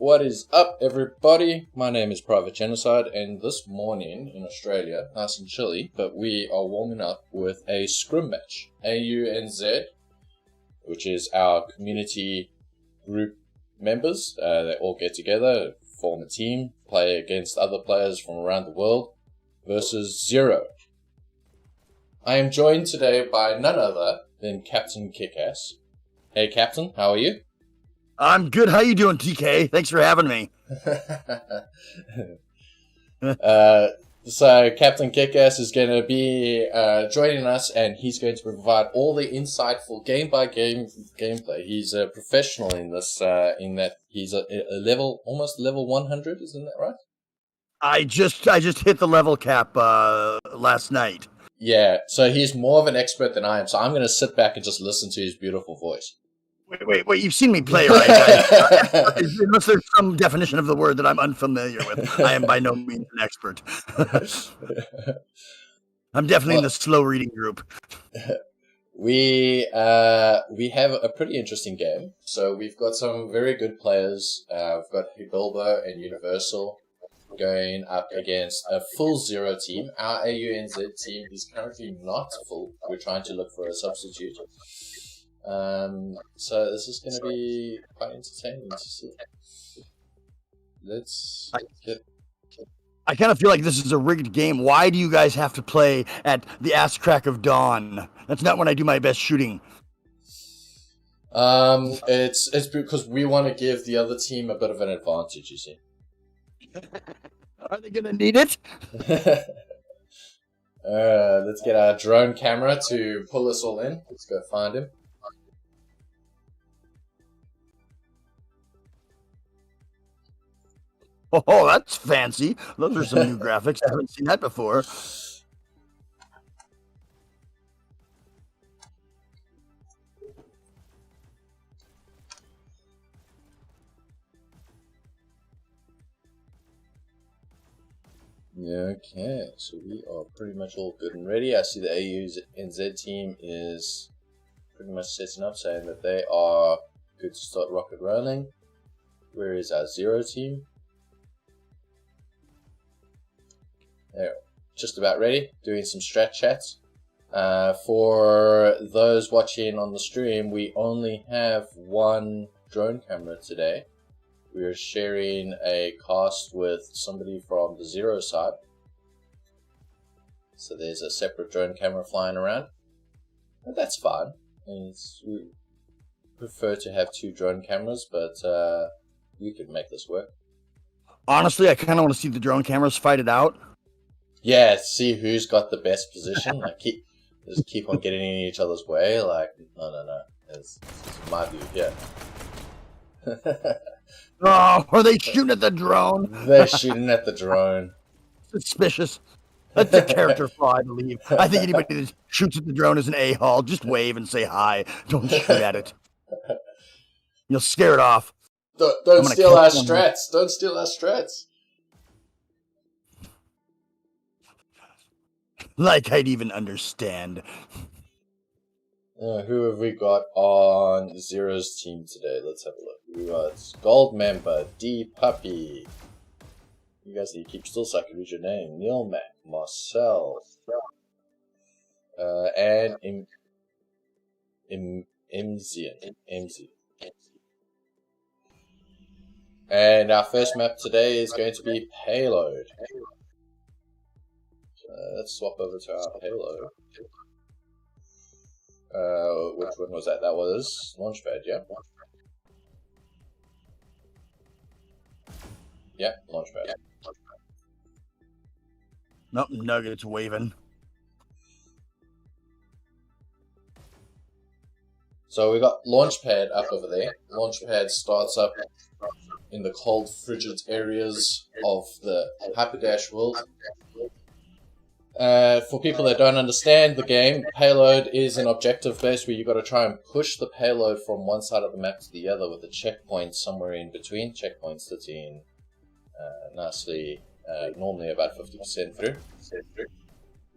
What is up, everybody? My name is Private Genocide, and this morning in Australia, nice and chilly, but we are warming up with a SCRIM match. AUNZ, which is our community group members, they all get together, form a team, play against other players from around the world, versus Zero. I am joined today by none other than Captain Kickass. Hey Captain, how are you? I'm good. How you doing, TK? Thanks for having me. So Captain Kickass is going to be joining us, and he's going to provide all the insightful game-by-game gameplay. He's a professional in this, in that he's a almost level 100, isn't that right? I just hit the level cap last night. Yeah, so he's more of an expert than I am, so I'm going to sit back and just listen to his beautiful voice. Wait, you've seen me play, right? Unless there's some definition of the word that I'm unfamiliar with. I am by no means an expert. I'm definitely in the slow reading group. We have a pretty interesting game. So we've got some very good players. We've got Bilbo and Universal going up against a full Zero team. Our AUNZ team is currently not full. We're trying to look for a substitute. So this is going to be quite entertaining to see. Let's get... I kind of feel like this is a rigged game. Why do you guys have to play at the ass crack of dawn? That's not when I do my best shooting. It's because we want to give the other team a bit of an advantage, you see. Are they going to need it? Let's get our drone camera to pull us all in. Let's go find him. Oh, that's fancy. Those are some new graphics. I haven't seen that before. Okay, so we are pretty much all good and ready. I see the AUNZ team is pretty much setting up, saying that they are good to start rocket rolling. Where is our Zero team? They're just about ready, doing some strat chats. For those watching on the stream, we only have one drone camera today. We are sharing a cast with somebody from the Zero side. So there's a separate drone camera flying around. But that's fine. We prefer to have two drone cameras, but we can make this work. Honestly, I kind of want to see the drone cameras fight it out. Yeah, see who's got the best position. Like just keep on getting in each other's way. Like, no. It's my view, yeah. Oh, are they shooting at the drone? They're shooting at the drone. Suspicious. That's a character flaw, I believe. I think anybody that shoots at the drone is an a-hole. Just wave and say hi. Don't shoot at it. You'll scare it off. Don't steal our strats. Don't steal our strats. Like I'd even understand. Who have we got on Zero's team today? Let's have a look. We got Gold Member, D Puppy. You guys need to keep still so I can read your name. Neil Mac, Marcel, and MZ. And our first map today is going to be Payload. Let's swap over to our Payload. Which one was that? That was Launchpad, yeah? Yeah, Launchpad. Nope, Nugget's waving. So we got Launchpad up over there. Launchpad starts up in the cold, frigid areas of the Hyperdash world. For people that don't understand the game, Payload is an objective base where you've got to try and push the payload from one side of the map to the other with a checkpoint somewhere in between. Checkpoint sitting nicely, normally about 50% through.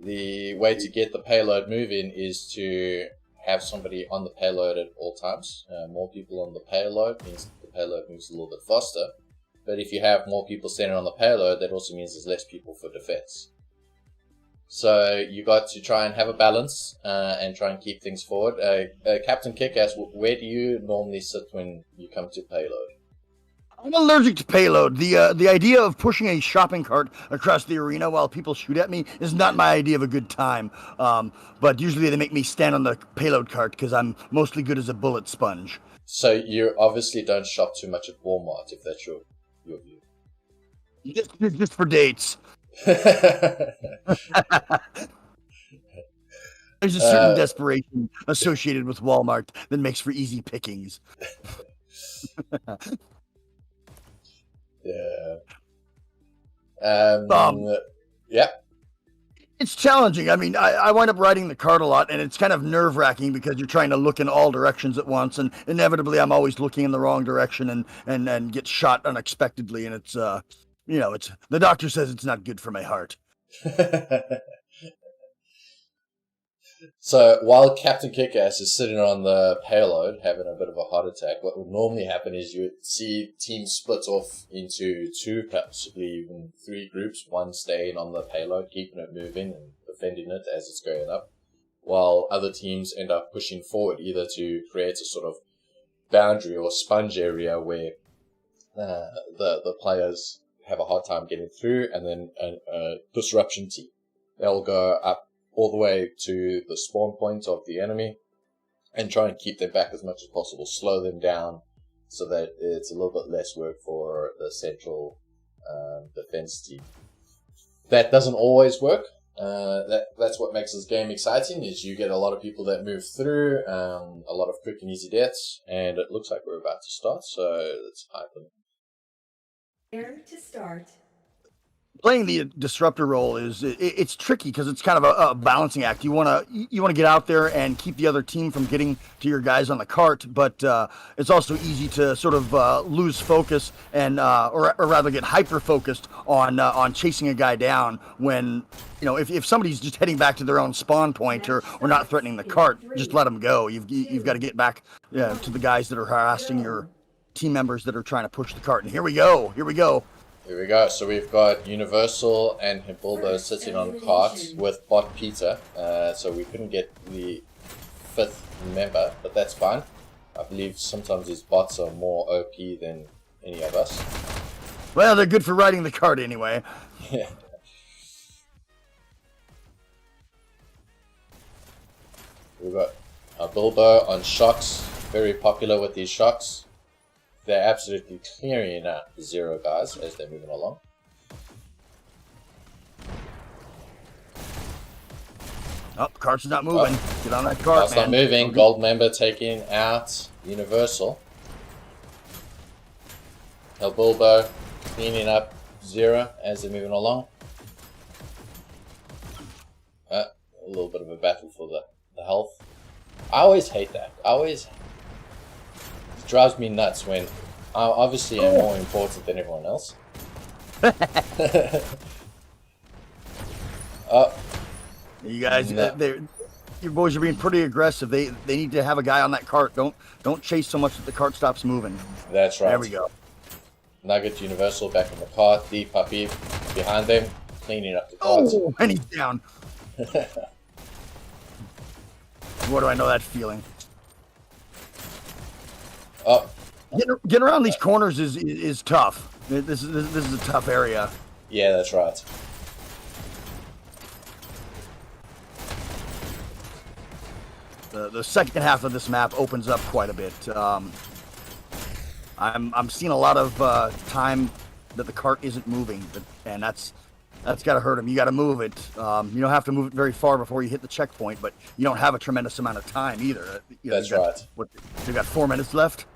The way to get the payload moving is to have somebody on the payload at all times. More people on the payload means the payload moves a little bit faster. But if you have more people standing on the payload, that also means there's less people for defense. So you got to try and have a balance and try and keep things forward. Captain Kickass, where do you normally sit when you come to payload? I'm allergic to payload. The idea of pushing a shopping cart across the arena while people shoot at me is not my idea of a good time. But usually they make me stand on the payload cart because I'm mostly good as a bullet sponge. So you obviously don't shop too much at Walmart, if that's your view. Just for dates. There's a certain desperation associated with Walmart that makes for easy pickings. Yeah. Yeah. It's challenging. I mean, I wind up riding the cart a lot, and it's kind of nerve-wracking because you're trying to look in all directions at once, and inevitably I'm always looking in the wrong direction and get shot unexpectedly, and it's it's the doctor says it's not good for my heart. So while Captain Kickass is sitting on the payload having a bit of a heart attack, what would normally happen is you would see teams split off into 2, possibly even 3 groups, one staying on the payload, keeping it moving and defending it as it's going up, while other teams end up pushing forward either to create a sort of boundary or sponge area where the players have a hard time getting through, and then a disruption team. They'll go up all the way to the spawn point of the enemy and try and keep them back as much as possible, slow them down so that it's a little bit less work for the central defense team. That doesn't always work. That's what makes this game exciting, is you get a lot of people that move through, a lot of quick and easy deaths, and it looks like we're about to start, so let's hype them. To start. Playing the disruptor role it's tricky because it's kind of a balancing act. You want to get out there and keep the other team from getting to your guys on the cart, but it's also easy to sort of lose focus and or rather get hyper focused on chasing a guy down when if somebody's just heading back to their own spawn point or not threatening the cart, just let them go. You've got to get back to the guys that are harassing your team members that are trying to push the cart. And here we go. Here we go. So we've got Universal and Hibilbo sitting on cart with bot Peter. So we couldn't get the 5th member, but that's fine. I believe sometimes these bots are more OP than any of us. Well, they're good for riding the cart anyway. Yeah. We've got Bilbo on shocks. Very popular with these shocks. They're absolutely clearing out 0 guys as they're moving along. Oh, cart's not moving. Get on that cart, Cart's man. not moving. Gold member taking out Universal. El Bilbo cleaning up 0 as they're moving along. A little bit of a battle for the health. I always hate that. It drives me nuts when I obviously am more important than everyone else. You guys, your boys are being pretty aggressive. They need to have a guy on that cart. Don't chase so much that the cart stops moving. That's right. There we go. Nugget Universal back in the cart. The puppy behind them, cleaning up the cart. Oh, and he's down. What do I know that feeling? Oh. Getting around these corners is tough. This is a tough area. Yeah, that's right. The second half of this map opens up quite a bit. I'm seeing a lot of time that the cart isn't moving, and that's got to hurt him. You got to move it. You don't have to move it very far before you hit the checkpoint, but you don't have a tremendous amount of time either. That's right. We've got 4 minutes left.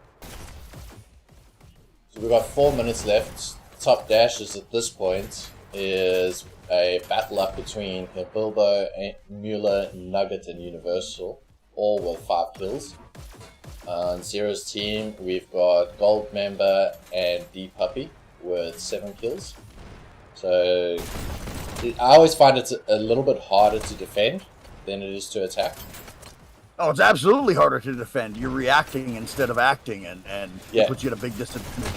So we've got 4 minutes left. Top dashes at this point is a battle up between Bilbo, Mueller, Nugget, and Universal, all with 5 kills. On Zero's team, we've got Gold Member and D Puppy with 7 kills. So I always find it's a little bit harder to defend than it is to attack. Oh, it's absolutely harder to defend. You're reacting instead of acting, and Yeah. It puts you at a big disadvantage.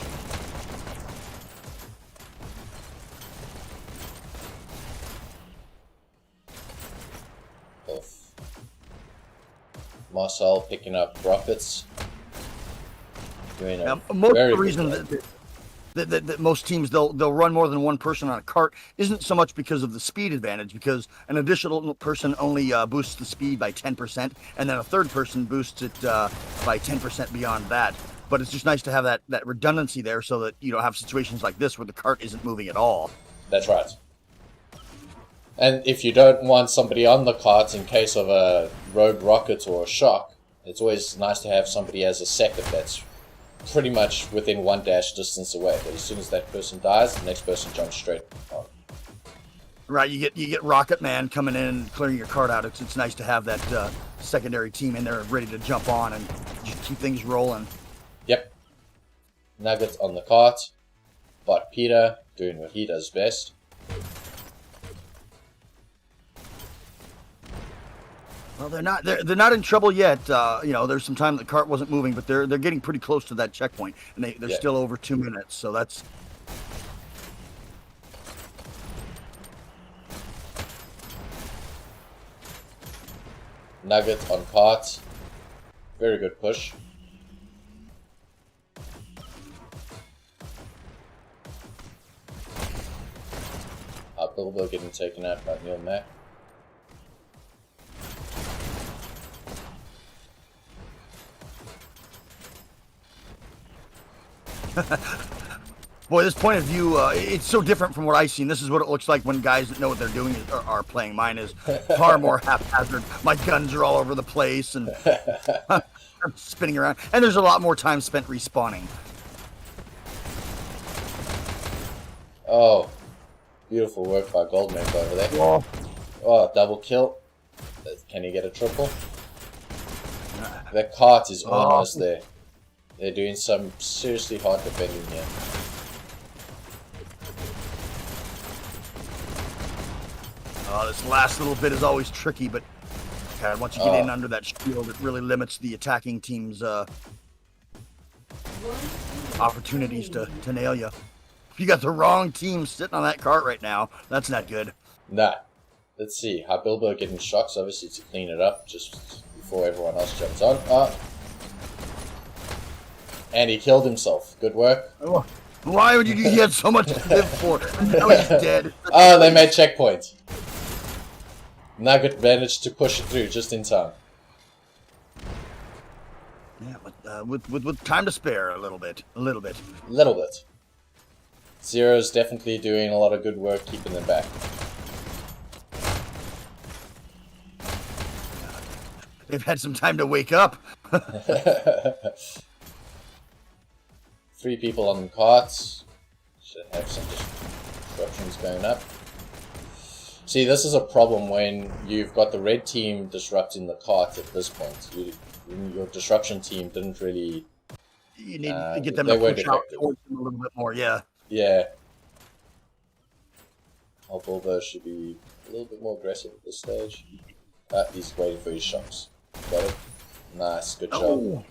Marcel picking up rockets. Doing a Now, most of very the good reason job. that most teams they'll run more than one person on a cart isn't so much because of the speed advantage, because an additional person only boosts the speed by 10%, and then a third person boosts it by 10% beyond that. But it's just nice to have that redundancy there, so that you don't have situations like this where the cart isn't moving at all. That's right. And if you don't want somebody on the cart in case of a rogue rocket or a shock, it's always nice to have somebody as a second that's pretty much within 1 dash distance away. But as soon as that person dies, the next person jumps straight on. Right, you get Rocket Man coming in and clearing your cart out. It's nice to have that secondary team in there ready to jump on and just keep things rolling. Yep. Nugget on the cart. But Peter doing what he does best. Well, they're not in trouble yet. There's some time the cart wasn't moving, but they're getting pretty close to that checkpoint, and they're still over 2 minutes. So that's. Nugget on cart. Very good push. Bilbo getting taken out by Neil Mack. Boy, this point of view, it's so different from what I've seen. This is what it looks like when guys that know what they're doing are playing. Mine is far more haphazard. My guns are all over the place, and I'm spinning around. And there's a lot more time spent respawning. Oh, beautiful work by Goldmake over there. Whoa. Oh, double kill. Can he get a triple? The cart is almost there. They're doing some seriously hard defending here. This last little bit is always tricky, but God, once you get in under that shield, it really limits the attacking team's opportunities to nail you. If you got the wrong team sitting on that cart right now, that's not good. Nah. Let's see. How Bilbo getting shocks, obviously, to clean it up just before everyone else jumps on. And he killed himself. Good work. Oh, why would you do? He had so much to live for. Now he's dead. Oh, they made checkpoint. Nugget managed to push it through just in time. Yeah, but with time to spare a little bit. Little bit. Zero's definitely doing a lot of good work keeping them back. They've had some time to wake up. 3 people on the carts. Should have some disruptions going up. See, this is a problem when you've got the red team disrupting the cart at this point. Your disruption team didn't really... You need to get them to push out towards them a little bit more, yeah. Yeah. Bilbo should be a little bit more aggressive at this stage. He's waiting for his shots. Got it. Nice, good job.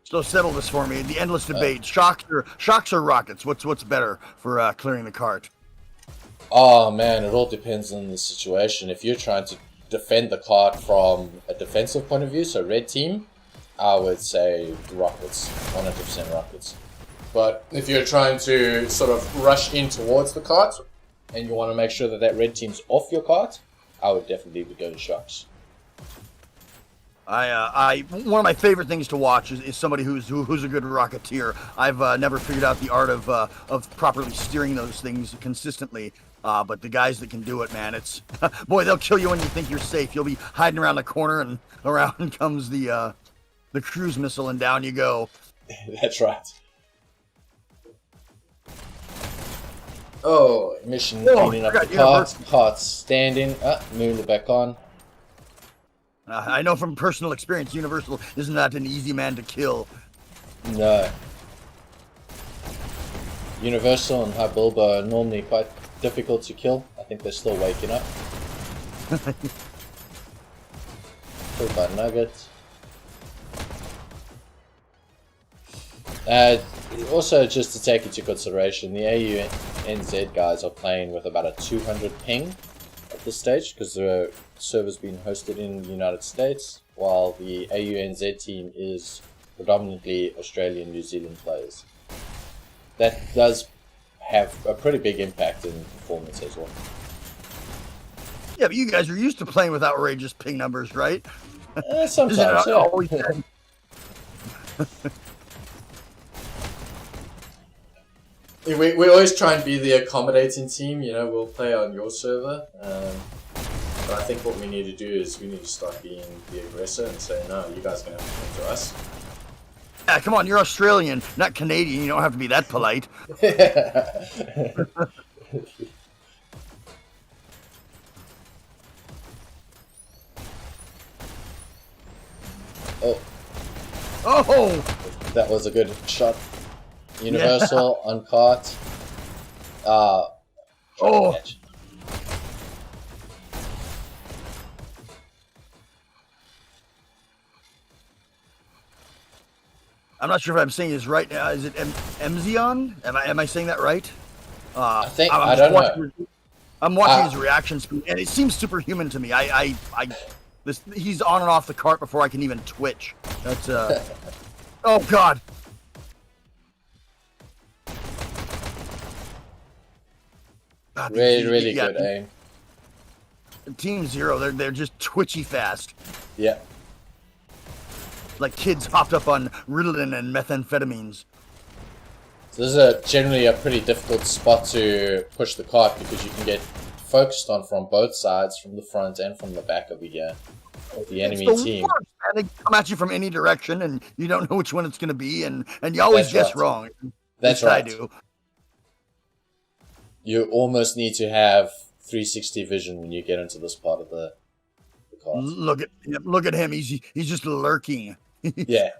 So settle this for me. The endless debate: shocks or rockets? What's better for clearing the cart? Oh man, it all depends on the situation. If you're trying to defend the cart from a defensive point of view, so red team, I would say rockets, 100% rockets. But if you're trying to sort of rush in towards the cart, and you want to make sure that that red team's off your cart, I would definitely go to shocks. One of my favorite things to watch is somebody who's a good rocketeer. I've never figured out the art of properly steering those things consistently. But the guys that can do it, man, it's boy, they'll kill you when you think you're safe. You'll be hiding around the corner, and around comes the cruise missile, and down you go. That's right. Oh, mission cleaning up the carts standing. Moving it back on. I know from personal experience, Universal is not an easy man to kill. No. Universal and High Bilbo are normally quite difficult to kill. I think they're still waking up. Killed by Nugget. Also, just to take into consideration, the AUNZ guys are playing with about a 200 ping, at this stage because the server's been hosted in the United States, while the AUNZ team is predominantly Australian, New Zealand players. That does have a pretty big impact in performance as well. Yeah, but you guys are used to playing with outrageous ping numbers, right? Sometimes, yeah. Always we always try and be the accommodating team, you know, we'll play on your server. But I think what we need to do is we need to start being the aggressor and say, no, you guys are going to have to come to us. Yeah, come on, you're Australian, not Canadian. You don't have to be that polite. Oh! That was a good shot. Universal, yeah. Uncaught. Catch. I'm not sure if I'm saying this right now. Is it Emzion? Am I saying that right? I think I don't know. I'm watching his reaction speed, and it seems superhuman to me. He's on and off the cart before I can even twitch. That's oh god. God, really good aim. Team Zero, they're just twitchy fast. Yeah. Like kids hopped up on Ritalin and methamphetamines. So this is generally a pretty difficult spot to push the cart because you can get focused on from both sides, from the front and from the back over here with the enemy team. Worst, man. They come at you from any direction and you don't know which one it's going to be, and you always guess wrong. That's right. I do. You almost need to have 360 vision when you get into this part of the cart. Look at him. He's just lurking. Yeah.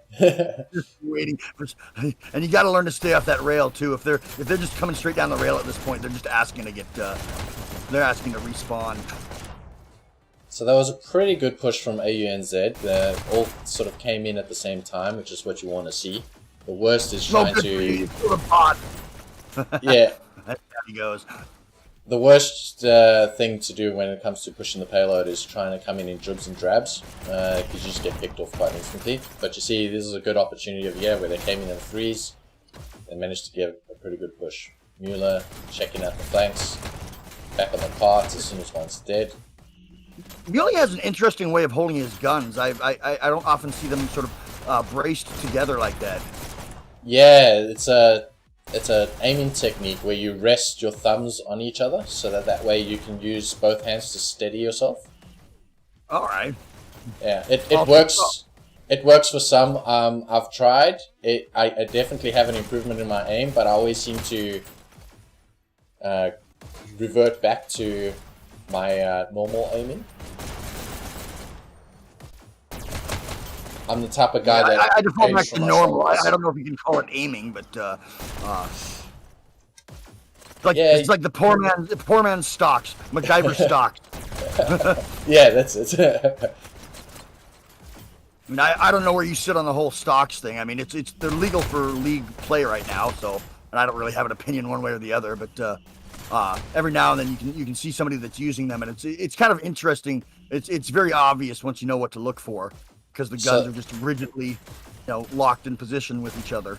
Just waiting for, and you got to learn to stay off that rail too. If they're just coming straight down the rail at this point, they're just asking to get they're asking to respawn. So that was a pretty good push from AUNZ. They all sort of came in at the same time, which is what you want to see. The worst is trying to yeah. That's how he goes. The worst thing to do when it comes to pushing the payload is trying to come in dribs and drabs, because you just get picked off quite instantly. But you see, this is a good opportunity over here where they came in threes. They managed to get a pretty good push. Mueller checking out the flanks, back on the cart as soon as one's dead. Mueller has an interesting way of holding his guns. I don't often see them sort of braced together like that. Yeah, it's an aiming technique where you rest your thumbs on each other so that way you can use both hands to steady yourself. All right. Yeah, it works. It works for some. I've tried. I definitely have an improvement in my aim, but I always seem to revert back to my normal aiming. I'm the type of guy that I default back to normal. I don't know if you can call it aiming, but it's like the poor man's stocks, MacGyver stocks. Yeah, that's it. I mean, I don't know where you sit on the whole stocks thing. I mean, they're legal for league play right now, so and I don't really have an opinion one way or the other. But every now and then you can see somebody that's using them, and it's kind of interesting. It's very obvious once you know what to look for, because the guns are just rigidly, locked in position with each other.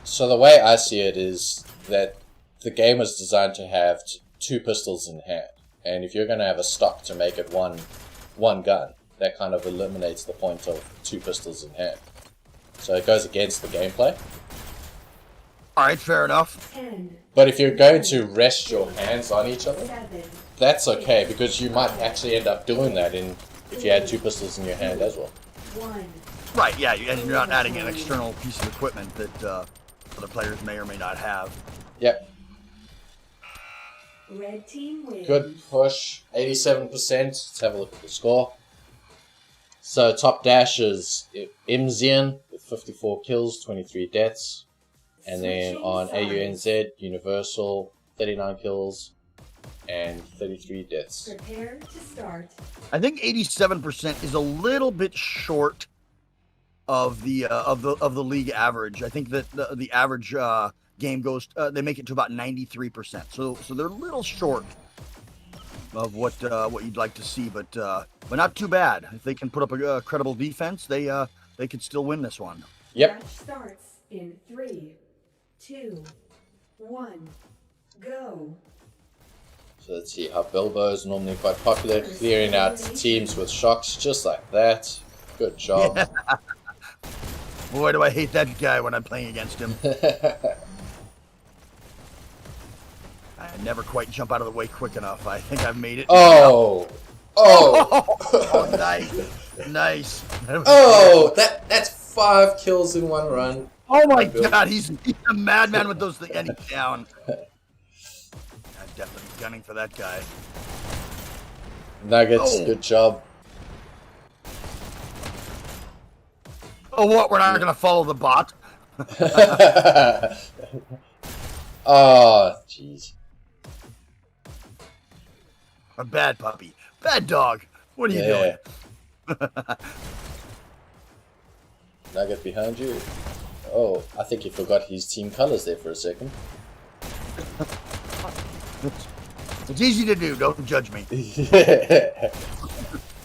So the way I see it is that the game was designed to have two pistols in hand, and if you're going to have a stock to make it one gun, that kind of eliminates the point of two pistols in hand. So it goes against the gameplay. All right, fair enough. But if you're going to rest your hands on each other, that's okay, because you might actually end up doing that if you had two pistols in your hand as well. Right, yeah, and you're not adding an external piece of equipment that other players may or may not have. Yep. Red team wins. Good push, 87%. Let's have a look at the score. So top dash is Imzian with 54 kills, 23 deaths. And then on AUNZ, Universal, 39 kills and 33 deaths. Prepare to start. I think 87% is a little bit short of the league average. I think that the average game goes they make it to about 93%. So they're a little short. what you'd like to see, but not too bad. If they can put up a credible defense, they could still win this one. Yep. Match starts in 3, 2, 1, go. So let's see how Bilbo is normally quite popular, clearing out teams with shocks just like that. Good job. Yeah. Boy, do I hate that guy when I'm playing against him. I never quite jump out of the way quick enough. I think I've made it. Oh! Oh! Oh, nice. Nice. Oh! That's 5 kills in one run. Oh my god, he's a madman with those things, and he's down. I'm definitely gunning for that guy. Nuggets, good job. Oh, what? We're not gonna follow the bot? Oh, jeez. A bad puppy. Bad dog. What are you doing? Nugget behind you. Oh, I think you forgot his team colors there for a second. It's easy to do. Don't judge me.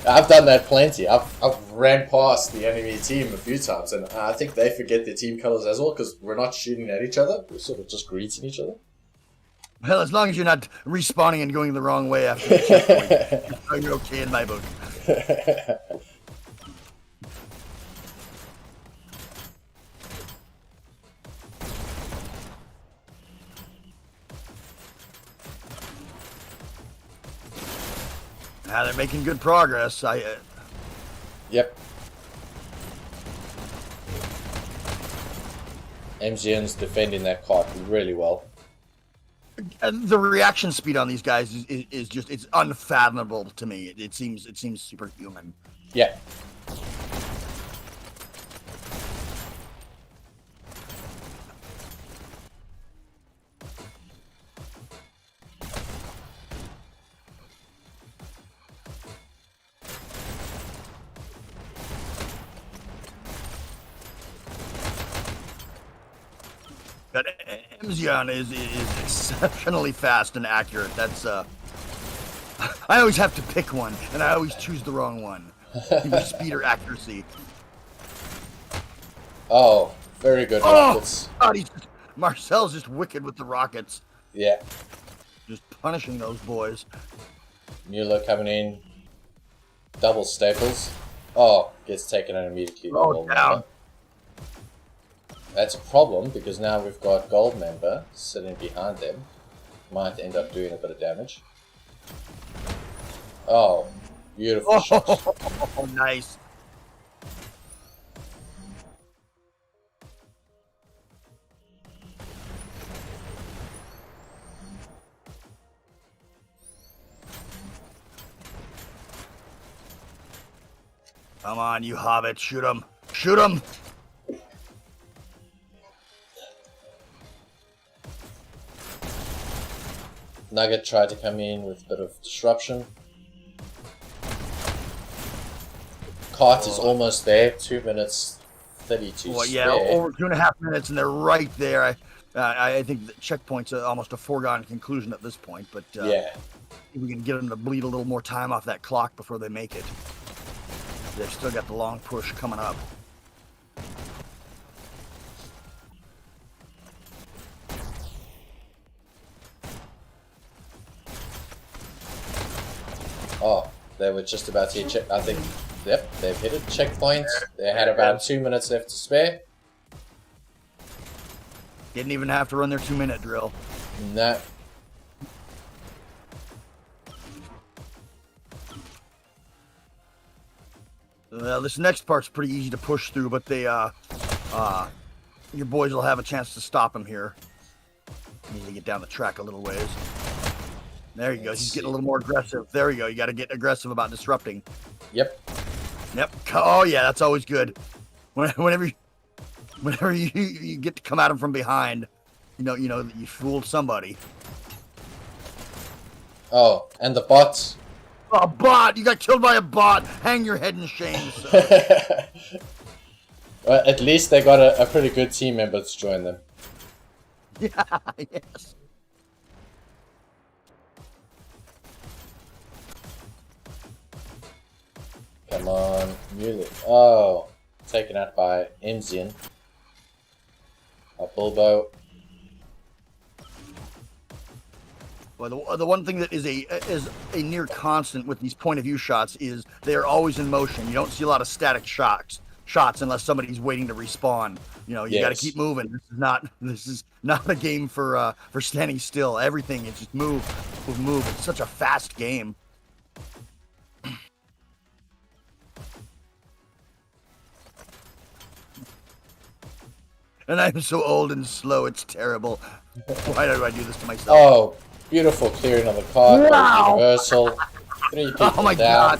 I've done that plenty. I've ran past the enemy team a few times, and I think they forget their team colors as well because we're not shooting at each other. We're sort of just greeting each other. Well, as long as you're not respawning and going the wrong way after the checkpoint, you're okay in my book. Now they're making good progress. Yep. MGN's defending that cart really well. And the reaction speed on these guys is just, it's unfathomable to me. It seems superhuman. Yeah. But Emzion is exceptionally fast and accurate. That's I always have to pick one, and I always choose the wrong one. Either speed or accuracy. Oh, very good rockets. God, Marcel's just wicked with the rockets. Yeah. Just punishing those boys. Mueller coming in. Double staples. Oh, gets taken out immediately. Oh, down. That's a problem because now we've got Gold Member sitting behind them. Might end up doing a bit of damage. Oh, beautiful shot. Oh, nice. Come on, you hobbit. Shoot him. Shoot him. Nugget tried to come in with a bit of disruption. Cart is almost there. 2 minutes 32 Well, spare. yeah, over 2.5 minutes, and they're right there. I think the checkpoint's almost a foregone conclusion at this point, but yeah. if we can get them to bleed a little more time off that clock before they make it. They've still got the long push coming up. Oh, they were just about to hit check. I think, yep, they've hit a checkpoint. They had about 2 minutes left to spare. Didn't even have to run their 2-minute drill. No. This next part's pretty easy to push through, but they, your boys will have a chance to stop him here. Need to get down the track a little ways. There you go. He's getting a little more aggressive. There you go. You got to get aggressive about disrupting. Yep. Yep. Oh yeah, that's always good. Whenever you get to come at him from behind, you know that you fooled somebody. Oh, and the bots. A bot! You got killed by a bot. Hang your head in shame. Sir. Well, at least they got a pretty good team member to join them. Yeah. Yes. Come on, Muley. Oh, taken out by Emzian. A Bilbo. Well, the one thing that is a near constant with these point of view shots is they are always in motion. You don't see a lot of static shots unless somebody's waiting to respawn. You know, you got to keep moving. This is not a game for standing still. Everything is just move. It's such a fast game. And I'm so old and slow, it's terrible. Why do I do this to myself? Oh, beautiful clearing on the card. Wow. Universal. 3 people Oh my down. god.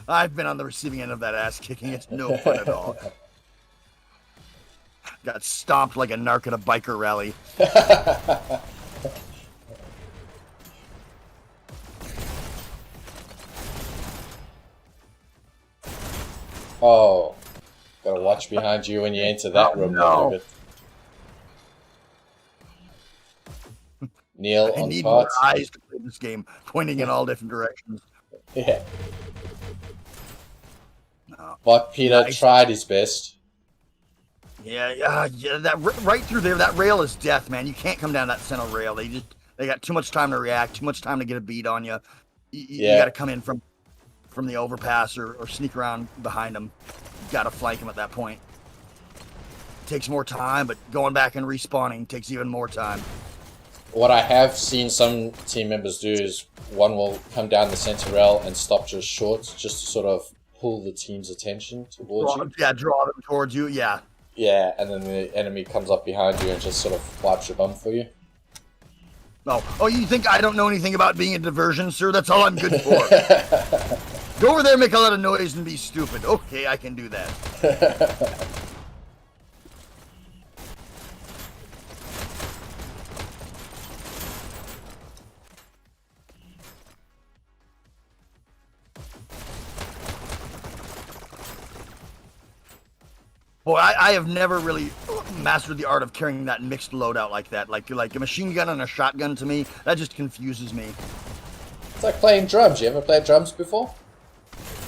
I've been on the receiving end of that ass kicking. It's no fun at all. Got stomped like a narc at a biker rally. Oh, gotta watch behind you when you enter that room. No. Neil I on need more cards. eyes to play this game, pointing in all different directions. Yeah. No. But Peter Nice. tried his best. Yeah. That right through there, that rail is death, man. You can't come down that center rail. They got too much time to react, too much time to get a beat on you. You got to come in from the overpass or sneak around behind them. You got to flank them at that point. It takes more time, but going back and respawning takes even more time. What I have seen some team members do is one will come down the center rail and stop just short, just to sort of pull the team's attention towards you. Yeah, draw them towards you. Yeah. Yeah, and then the enemy comes up behind you and just sort of wipes your bum for you. Oh, you think I don't know anything about being a diversion, sir? That's all I'm good for. Go over there, make a lot of noise, and be stupid. Okay, I can do that. Boy, I have never really mastered the art of carrying that mixed loadout like that. Like a machine gun and a shotgun to me, that just confuses me. It's like playing drums. You ever played drums before?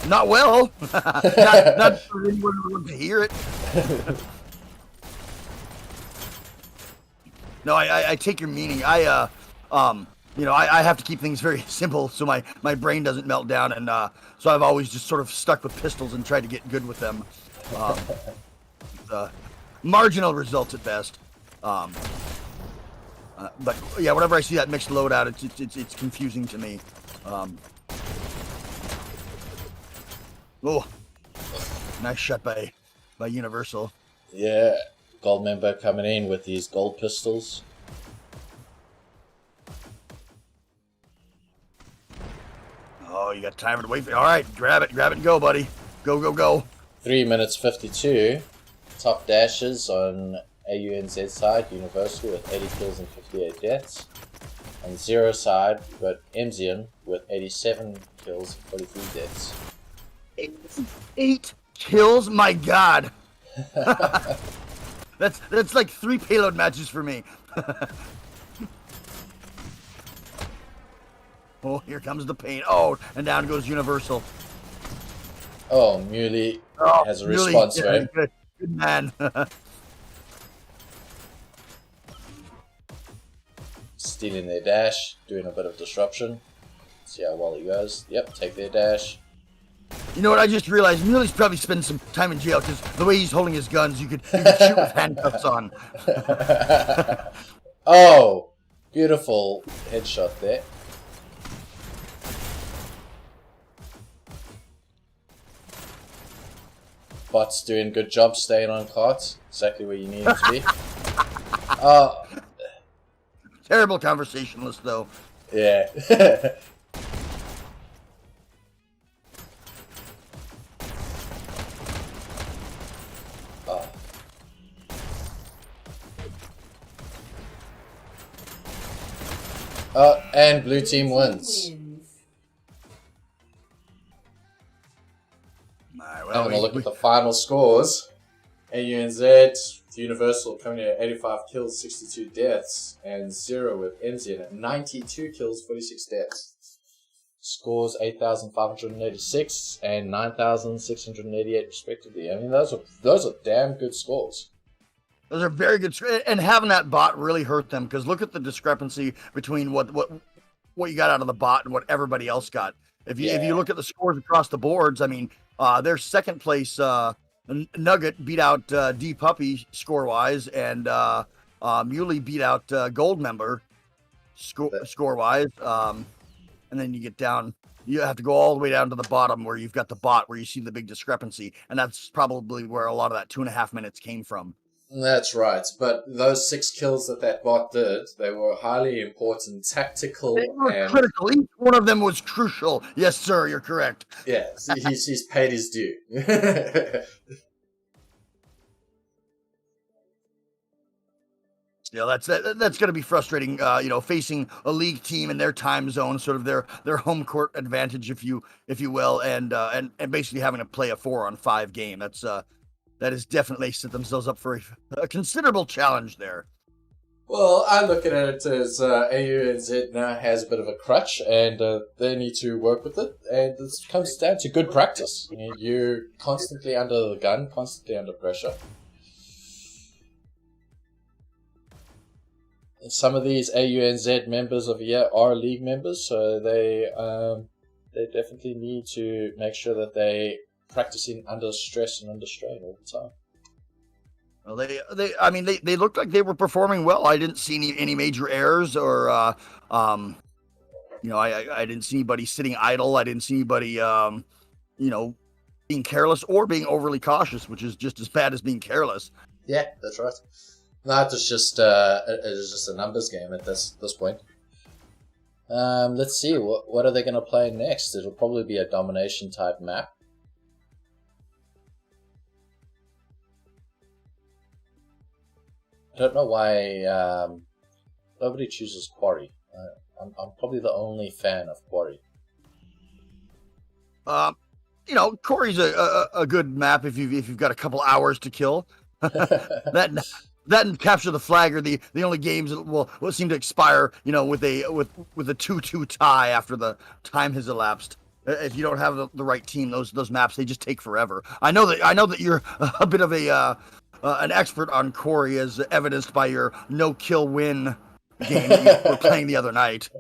Not well. not for anyone who wants to hear it. No, I take your meaning. I have to keep things very simple so my brain doesn't melt down, and so I've always just sort of stuck with pistols and tried to get good with them. Marginal results at best. But yeah, whenever I see that mixed loadout, it's confusing to me. Oh, nice shot by Universal. Yeah, gold member coming in with these gold pistols. Oh, you got time to wait for it. All right, grab it and go, buddy. Go. 3 minutes 52. Top dashes on AUNZ side, Universal with 80 kills and 58 deaths. On Zero side, we've got Emzian with 87 kills and 43 deaths. 8 kills? My God. That's like 3 payload matches for me. Oh, here comes the pain. Oh, and down goes Universal. Oh, Muley has a Muley, response, yeah, right? Good man. Stealing their dash, doing a bit of disruption. See how well he goes. Yep, take their dash. You know what? I just realized Muley's probably spent some time in jail because the way he's holding his guns, you could shoot with handcuffs on. Oh, beautiful headshot there. Bot's doing a good job staying on carts. Exactly where you need him to be. Terrible conversationalist, though. Yeah. And blue team wins. Having a look at the final scores. AUNZ, Universal coming in at 85 kills, 62 deaths, and Zero with MZ at 92 kills, 46 deaths. scores 8,586 and 9,688 respectively. I mean, those are damn good scores. Those are very good, and having that bot really hurt them because look at the discrepancy between what you got out of the bot and what everybody else got. If you look at the scores across the boards, I mean, their second place Nugget beat out D Puppy score wise, and Muley beat out Gold Member score wise. And then you get down. You have to go all the way down to the bottom where you've got the bot where you see the big discrepancy, and that's probably where a lot of that 2.5 minutes came from. That's right, but those 6 kills that bot did, they were highly important, tactical, they were and critical. Each one of them was crucial. Yes, sir, you're correct. Yeah, he's paid his due. Yeah, that's going to be frustrating. Facing a league team in their time zone, sort of their home court advantage, if you will, and basically having to play a 4-on-5 game. That is definitely set themselves up for a considerable challenge there. Well, I look at it as AUNZ now has a bit of a crutch, and they need to work with it. And this comes down to good practice. You're constantly under the gun, constantly under pressure. And some of these AUNZ members of here are league members, so they definitely need to make sure that they practicing under stress and under strain all the time. Well, they looked like they were performing well. I didn't see any major errors or, I didn't see anybody sitting idle. I didn't see anybody, being careless or being overly cautious, which is just as bad as being careless. Yeah, that's right. No, it was just a numbers game at this point. Let's see, what are they going to play next? It'll probably be a domination type map. I don't know why nobody chooses Quarry. I'm probably the only fan of Quarry. Quarry's a good map if you've got a couple hours to kill. that and Capture the Flag are the only games that will seem to expire, with a 2-2 tie after the time has elapsed. If you don't have the right team, those maps, they just take forever. I know that you're a bit of an expert on Quarry, as evidenced by your no-kill win game that you were playing the other night.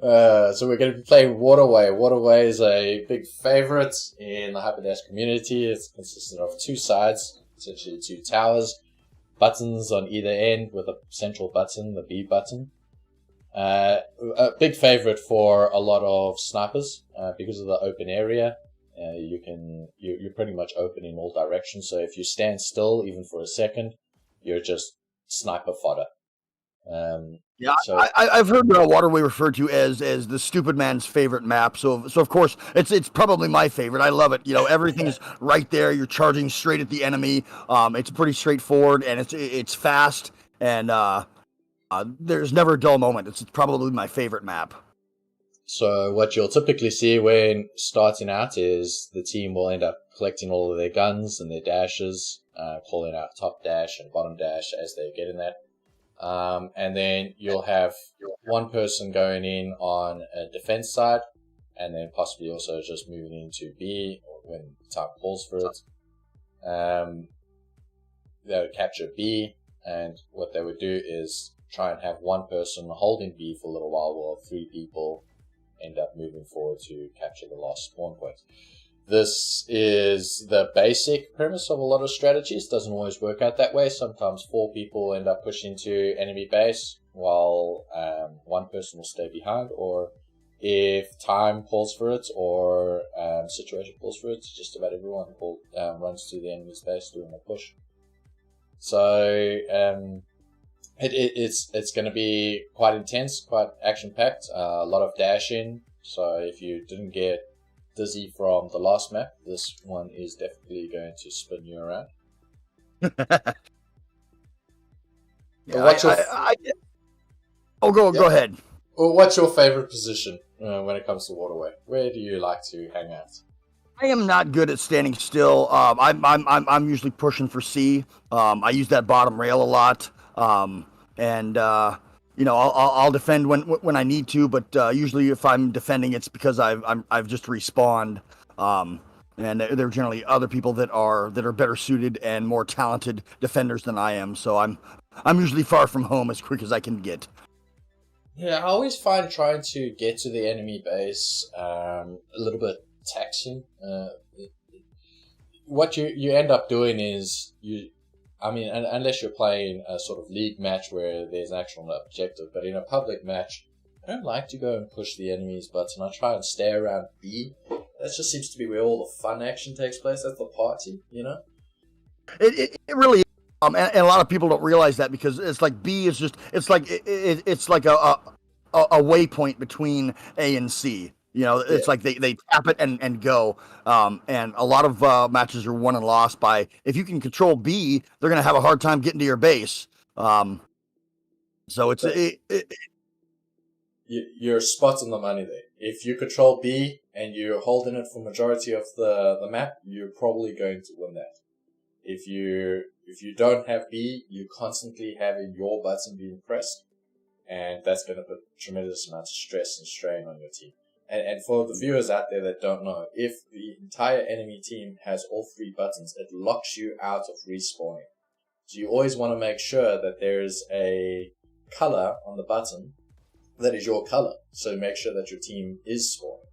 So we're going to be playing Waterway. Waterway is a big favorite in the Hyperdash community. It's consistent of 2 sides, essentially 2 towers, buttons on either end with a central button, the B button. A big favorite for a lot of snipers because of the open area. You're pretty much open in all directions. So if you stand still, even for a second, you're just sniper fodder. I've heard Waterway referred to as the stupid man's favorite map. So of course it's probably my favorite. I love it. Everything's right there. You're charging straight at the enemy. It's pretty straightforward and it's fast and there's never a dull moment. It's probably my favorite map. So what you'll typically see when starting out is the team will end up collecting all of their guns and their dashes, calling out top dash and bottom dash as they're getting that. And then you'll have one person going in on a defense side and then possibly also just moving into B when time calls for it. They would capture B, and what they would do is try and have one person holding B for a little while 3 people end up moving forward to capture the last spawn point. This is the basic premise of a lot of strategies. Doesn't always work out that way. Sometimes 4 people end up pushing to enemy base while one person will stay behind, or if time calls for it or situation calls for it, just about everyone runs to the enemy's base doing a push. So it's going to be quite intense, quite action-packed, a lot of dashing. So if you didn't get dizzy from the last map, this one is definitely going to spin you around. Go ahead. Well, what's your favorite position when it comes to Waterway? Where do you like to hang out? I am not good at standing still. I'm usually pushing for C. I use that bottom rail a lot. I'll defend when I need to, but usually if I'm defending, it's because I've just respawned. And there are generally other people that are better suited and more talented defenders than I am. So I'm usually far from home as quick as I can get. Yeah, I always find trying to get to the enemy base a little bit taxing. What you end up doing is unless you're playing a sort of league match where there's an actual objective, but in a public match, I don't like to go and push the enemy's button. I try and stay around B. That just seems to be where all the fun action takes place. That's the party, It really is. And a lot of people don't realize that because it's like B is just it's like a waypoint between A and C. It's like they tap it and go. And a lot of matches are won and lost by if you can control B, they're gonna have a hard time getting to your base. So it's you're spot on the money there. If you control B and you're holding it for majority of the map, you're probably going to win that. If you don't have B, you're constantly having your button being pressed, and that's going to put tremendous amounts of stress and strain on your team. And for the viewers out there that don't know, if the entire enemy team has all three buttons, it locks you out of respawning. So you always want to make sure that there's a color on the button that is your color. So make sure that your team is spawning.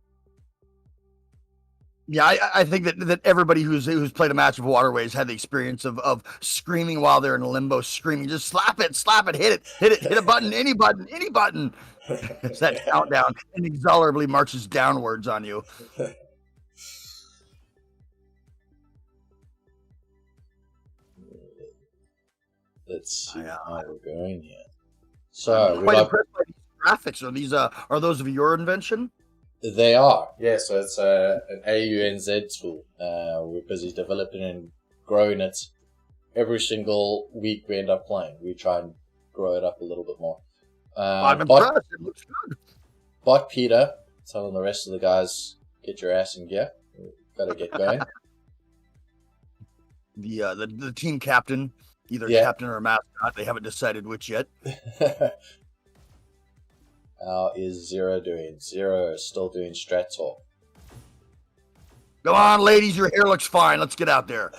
Yeah, I think that everybody who's played a match of Waterways had the experience of screaming while they're in limbo, screaming, just slap it, hit a button, any button. It's that countdown inexorably marches downwards on you. Let's see how we're going here. So quite impressed by these graphics. Are those of your invention? They are, yeah. So it's an AUNZ tool. We're busy developing and growing it. Every single week we end up playing. We try and grow it up a little bit more. I'm impressed. It looks good. Bot Peter telling the rest of the guys, get your ass in gear. We've got to get going. The team captain, either captain or mascot, they haven't decided which yet. How is Zero doing? Zero is still doing strat talk. Come on, ladies, your hair looks fine. Let's get out there.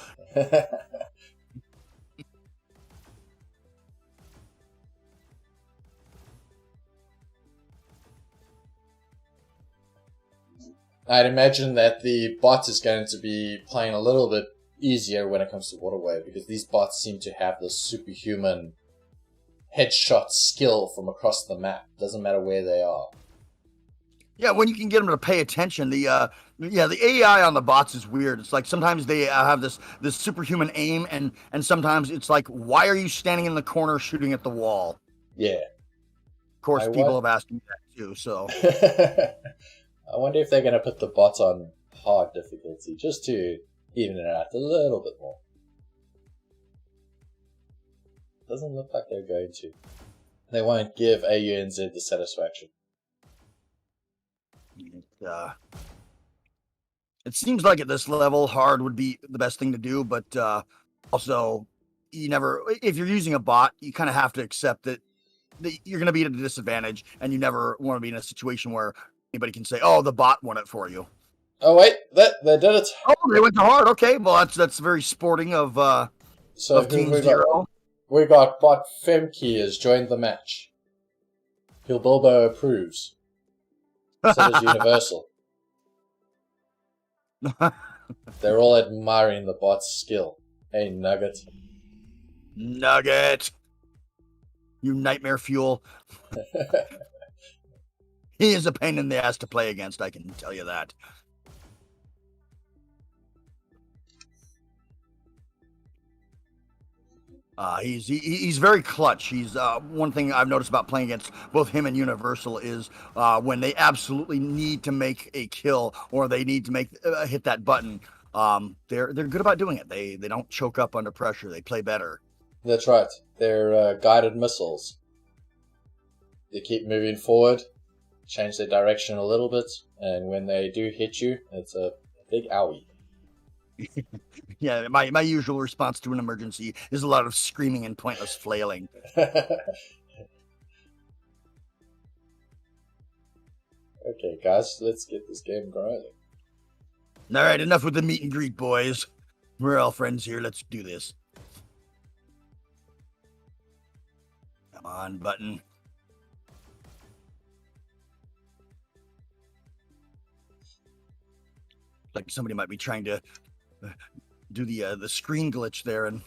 I'd imagine that the bot is going to be playing a little bit easier when it comes to Waterway, because these bots seem to have this superhuman headshot skill from across the map. Doesn't matter where they are. Yeah, when you can get them to pay attention, the AI on the bots is weird. It's like sometimes they have this superhuman aim, and sometimes it's like, why are you standing in the corner shooting at the wall? Yeah. Of course, people have asked me that too. So I wonder if they're going to put the bots on hard difficulty just to even it out a little bit more. Doesn't look like they're going to. They won't give AUNZ the satisfaction. It seems like at this level, hard would be the best thing to do, but also, if you're using a bot, you kind of have to accept that you're going to be at a disadvantage, and you never want to be in a situation where anybody can say, "Oh, the bot won it for you." Oh wait, they did it. Oh, they went to hard. Okay, well that's very sporting of Team Zero. We got bot Femke has joined the match. Bilbo approves. So does Universal. They're all admiring the bot's skill. Hey, Nugget. Nugget. You nightmare fuel. He is a pain in the ass to play against, I can tell you that. He's very clutch. He's one thing I've noticed about playing against both him and Universal is when they absolutely need to make a kill or they need to hit that button. They're good about doing it. They don't choke up under pressure. They play better. That's right. They're guided missiles. They keep moving forward, change their direction a little bit, and when they do hit you, it's a big owie. Yeah, my usual response to an emergency is a lot of screaming and pointless flailing. Okay, guys, let's get this game going. All right, enough with the meet and greet, boys. We're all friends here. Let's do this. Come on, button. Like somebody might be trying to do the screen glitch there, and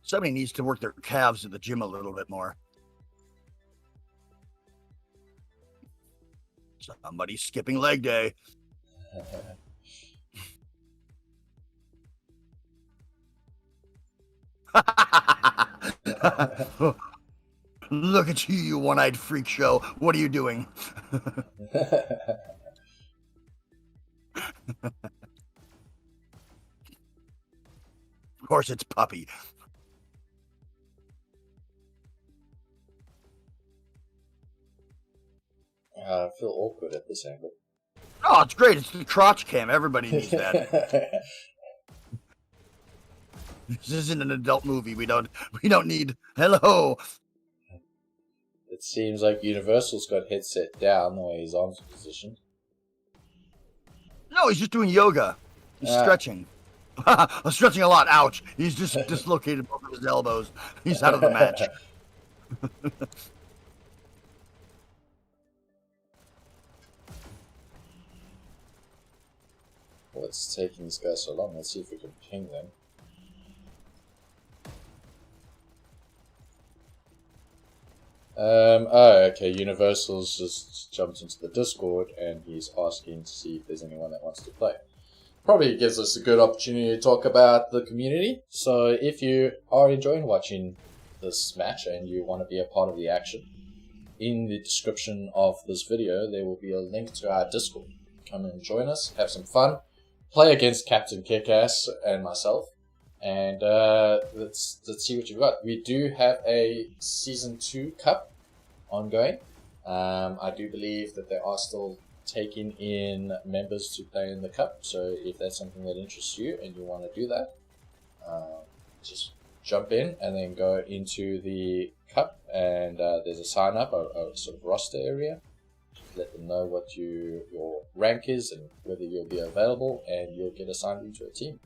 somebody needs to work their calves at the gym a little bit more. Somebody's skipping leg day. Look at you, you one-eyed freak show. What are you doing? Of course it's Puppy. I feel awkward at this angle. Oh, it's great. It's the crotch cam. Everybody needs that. This isn't an adult movie. We don't need hello. It seems like Universal's got headset down the way his arms are positioned. No, he's just doing yoga. He's stretching. Stretching a lot. Ouch. He's just dislocated both of his elbows. He's out of the match. What's taking this guy so long? Let's see if we can ping them. Oh, okay. Universal's just jumped into the Discord and he's asking to see if there's anyone that wants to play. Probably gives us a good opportunity to talk about the community. So if you are enjoying watching this match and you want to be a part of the action, in the description of this video there will be a link to our Discord. Come and join us, have some fun, play against Captain Kickass and myself. And let's see what you've got. We do have a Season 2 Cup ongoing. I do believe that they are still taking in members to play in the Cup. So if that's something that interests you and you want to do that, just jump in and then go into the Cup. And there's a sign up, a sort of roster area. Let them know what your rank is and whether you'll be available, and you'll get assigned into a team.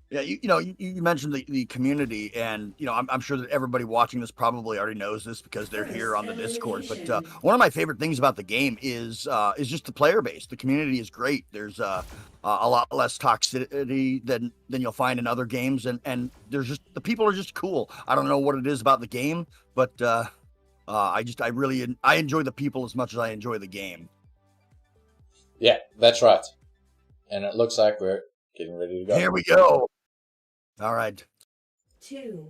Yeah, you mentioned the community, and I'm sure that everybody watching this probably already knows this because they're here on the Discord. But one of my favorite things about the game is just the player base. The community is great. There's a lot less toxicity than you'll find in other games, and there's just the people are just cool. I don't know what it is about the game, but I enjoy the people as much as I enjoy the game. Yeah, that's right. And it looks like we're getting ready to go. Here we go. All right. 2,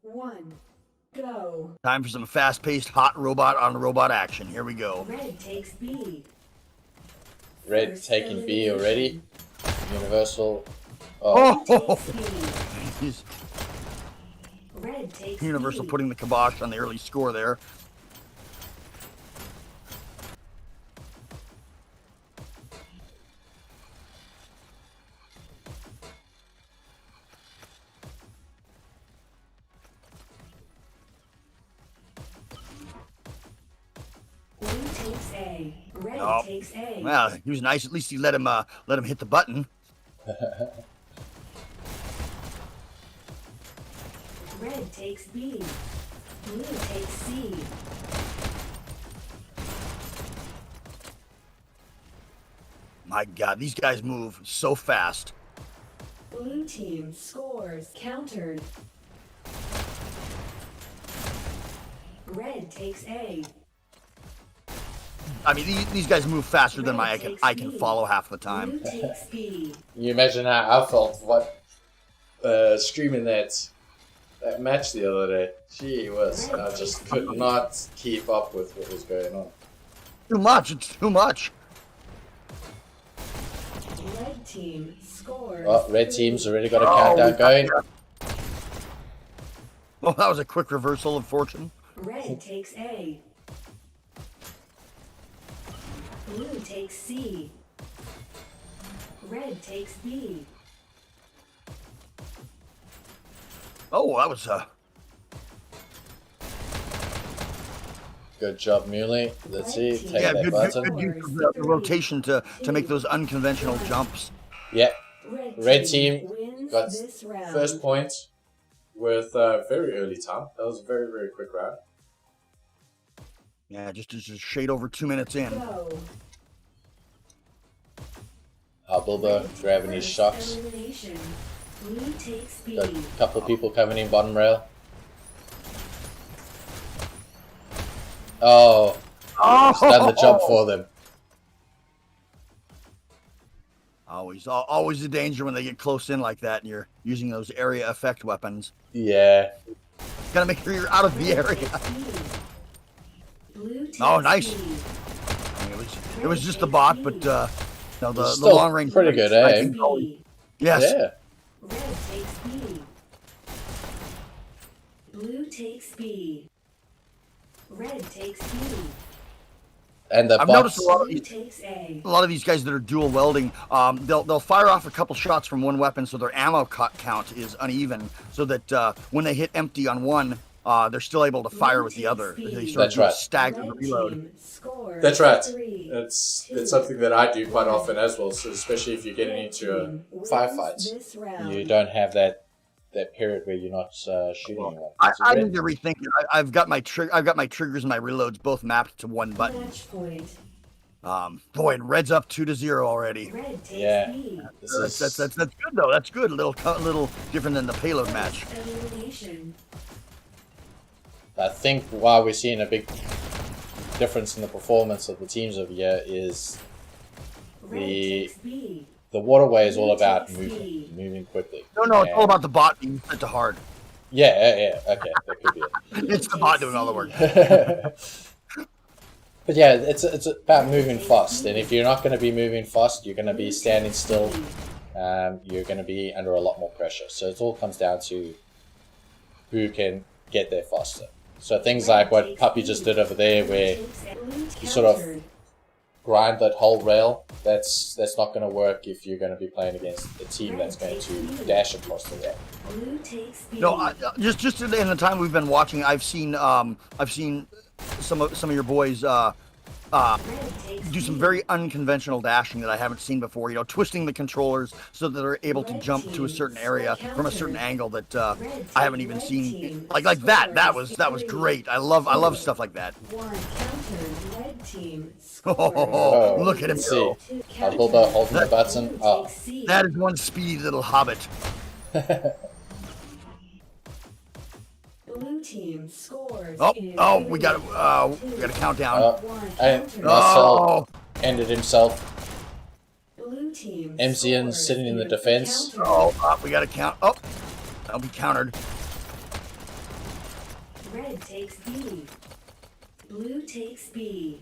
1, go. Time for some fast-paced hot robot on robot action. Here we go. Red takes B. Red First taking B elimination. already. Universal. Oh, Takes B. Red takes Universal B. putting the kibosh on the early score there. Blue takes A. Red Oh. takes A. Well, he was nice. At least he let him hit the button. Red takes B. Blue takes C. My God, these guys move so fast. Blue team scores countered. Red takes A. I mean, these guys move faster than Red I takes can B. follow half the time. Blue takes B. You imagine how I felt streaming that match the other day. Gee whiz, I just could not keep up with what was going on. Too much. It's too much. Red team scores. Oh, red team's already got a countdown going. Oh, that was a quick reversal of fortune. Red takes A. Blue takes C. Red takes B. Oh, that was Good job, Muley. Let's see. Take yeah, that good button. use of the rotation to make those unconventional jumps. Yeah. Red team wins got this round. first point with very early time. That was a very, very quick round. Yeah, just a shade over 2 minutes in. Go. Bilbo grabbing his shocks. Elimination. Blue takes B. Got a couple of people coming in bottom rail. Oh, Oh, done the job for them. Always a danger when they get close in like that and you're using those area effect weapons. Yeah. Gotta make sure you're out of the area. Blue takes Oh, nice. B. I mean, it was just the bot, but no, the Still long range. pretty good aim. B. Yes. Yeah. Red takes B. Blue takes B. Red takes B. And the I've bots. noticed a lot of Blue these, takes A. a lot of these guys that are dual welding, they'll fire off a couple shots from one weapon, so their ammo count is uneven, so that when they hit empty on one, they're still able to fire with the other. They sort That's of do a right. staggered Red reload. team scores That's right. 3. It's something that I do quite often as well. So especially if you're getting into firefights, This round. you don't have that period where you're not shooting anyone. I So red- need to rethink it. I've got my triggers and my reloads both mapped to one button. Match point. Boy, and red's up 2-0 already. Red takes Yeah. B. This That's good though. That's good. A little different than the payload match. Elimination. I think why we're seeing a big difference in the performance of the teams over here is Red The- takes B. the waterway is all about moving quickly. No, it's all And- about the bot being set to hard. Yeah, okay, that could be it. It's the bot doing all the work. But yeah, it's about moving fast, and if you're not going to be moving fast, you're going to be standing still. You're going to be under a lot more pressure. So it all comes down to who can get there faster. So things like what Puppy just did over there, where you sort of grind that whole rail, that's not going to work if you're going to be playing against a team that's going to dash across the rail. Blue takes B. No, just in the time we've been watching, I've seen some of your boys Red takes do some B. very unconventional dashing that I haven't seen before. You know, twisting the controllers so that they're able to jump to a certain area from a certain angle that I haven't even seen. Like that. That was great. I love stuff like that. One counter. Red team Oh, scores. look at him Let's go. see. Bilbo holding the button. Oh, That is one speedy little hobbit. Blue team scores. Oh, we got a countdown. and One Marcel Oh, ended himself. Blue team. MCN scores sitting in the in defense. counter. we got to count. Oh, that'll be countered. Red takes B. Blue takes B.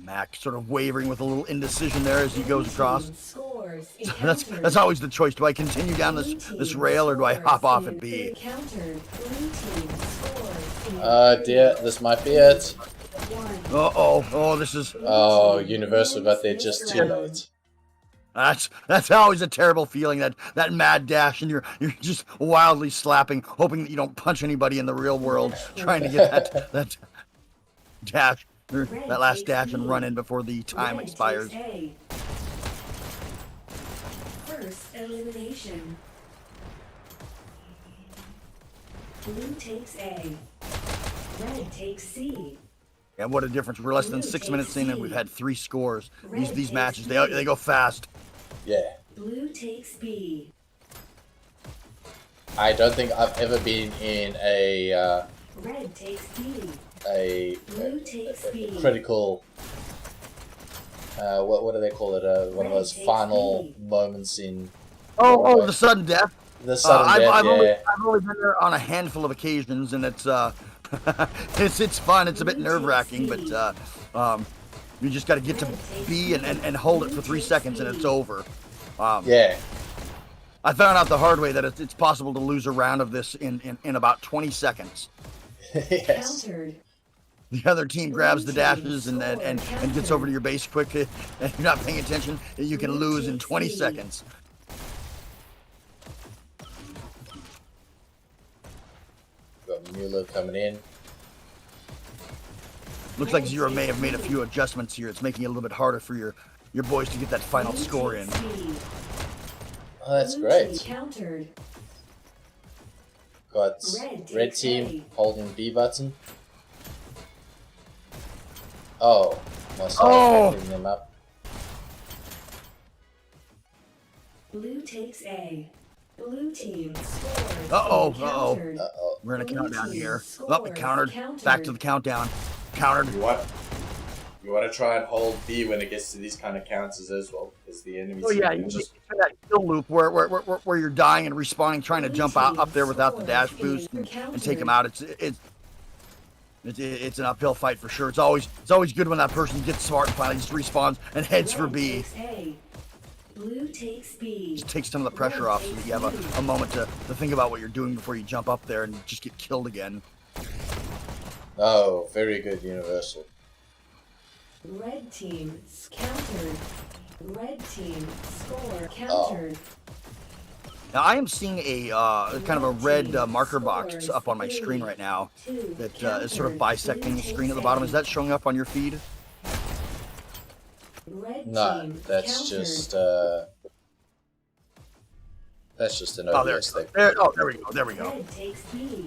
Mac sort of wavering with a little indecision there as he goes across. Team scores in That's counter. always the choice. Do I continue down this rail or do I hop off at B? Countered. Blue team scores in Oh dear, this might be it. one. Oh, this is Oh, Universal got there just too late. that's always a terrible feeling. That mad dash and you're just wildly slapping, hoping that you don't punch anybody in the real world, trying to get that dash, or that last dash and run in before the time Red expires. takes A. First elimination. Blue takes A. Red takes C. And what a difference! We're less than 6 minutes in, and we've had 3 scores. These matches they go fast. Yeah. Blue takes B. I don't think I've ever been in a Red takes B. Blue takes B. critical. What do they call it? One of Red those takes final B. moments in Oh, the sudden death. the sudden I've, death. I've, Yeah. only been there on a handful of occasions, and it's it's fun. It's a bit nerve wracking, but you just got to get to B and hold it for 3 seconds, and it's over. Yeah. I found out the hard way that it's possible to lose a round of this in about 20 seconds. Yes. Countered. The other team grabs the dashes and gets over to your base quick, and you're not paying attention. You can lose in 20 seconds. Mueller coming in. Looks like Zero may have made a few adjustments here. It's making it a little bit harder for your boys to get that final score in. Oh, that's great. Got red team holding B button. Oh, myself picking them up. Blue takes A. Blue team scores. Uh-oh. We're in a countdown here. Oh, we countered. Back to the countdown. Countered. You want to try and hold B when it gets to these kind of counters as well, because the enemy Oh yeah, you just that kill loop where you're dying and respawning, trying to jump out up there without the dash boost and take them out. It's an uphill fight for sure. It's always good when that person gets smart and finally just respawns and heads for B. Blue takes B. Just takes some of the pressure off so that you have a moment to think about what you're doing before you jump up there and just get killed again. Oh, very good universal. Red team countered. Red team score countered. Now I am seeing a kind of a red marker box up on my screen right now that is sort of bisecting the screen at the bottom. Is that showing up on your feed? No, that's just an OBS thing. There we go. Red takes B.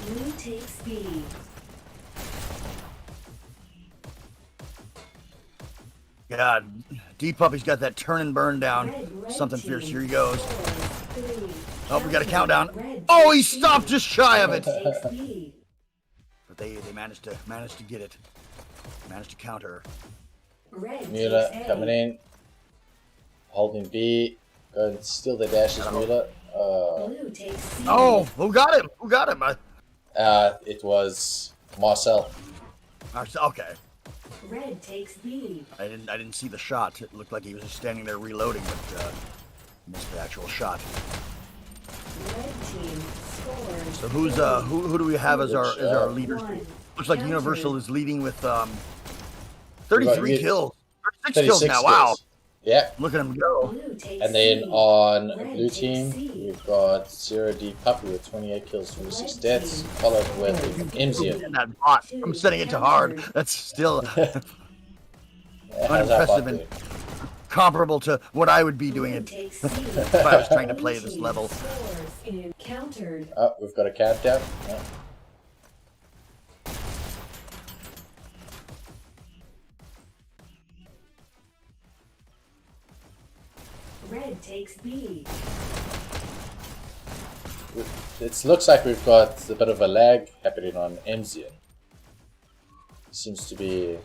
Blue takes B. God, D-Puppy's got that turn and burn down. Something fierce. Here he goes. Oh, we got a countdown. Oh, he stopped just shy of it. But they managed to get it. Managed to counter. Mueller coming in. Holding B. Going to steal the dashes, Mueller. Oh, who got him? Who got him? It was Marcel. Okay. Red takes B. I didn't see the shot. It looked like he was just standing there reloading, but missed the actual shot. Red team scores. So who do we have as our leaders? Looks like Universal is leading with 33 kills. 36 kills now. Wow. Yeah. Look at him go. And then on blue team, we've got 0D Puppy with 28 kills, 26 deaths, followed with MZ. And that bot. I'm setting it to hard. That's still unimpressive and comparable to what I would be doing it if I was trying to play this level. Oh, we've got a countdown. Yeah. Red takes B. It looks like we've got a bit of a lag happening on MZ. Seems to be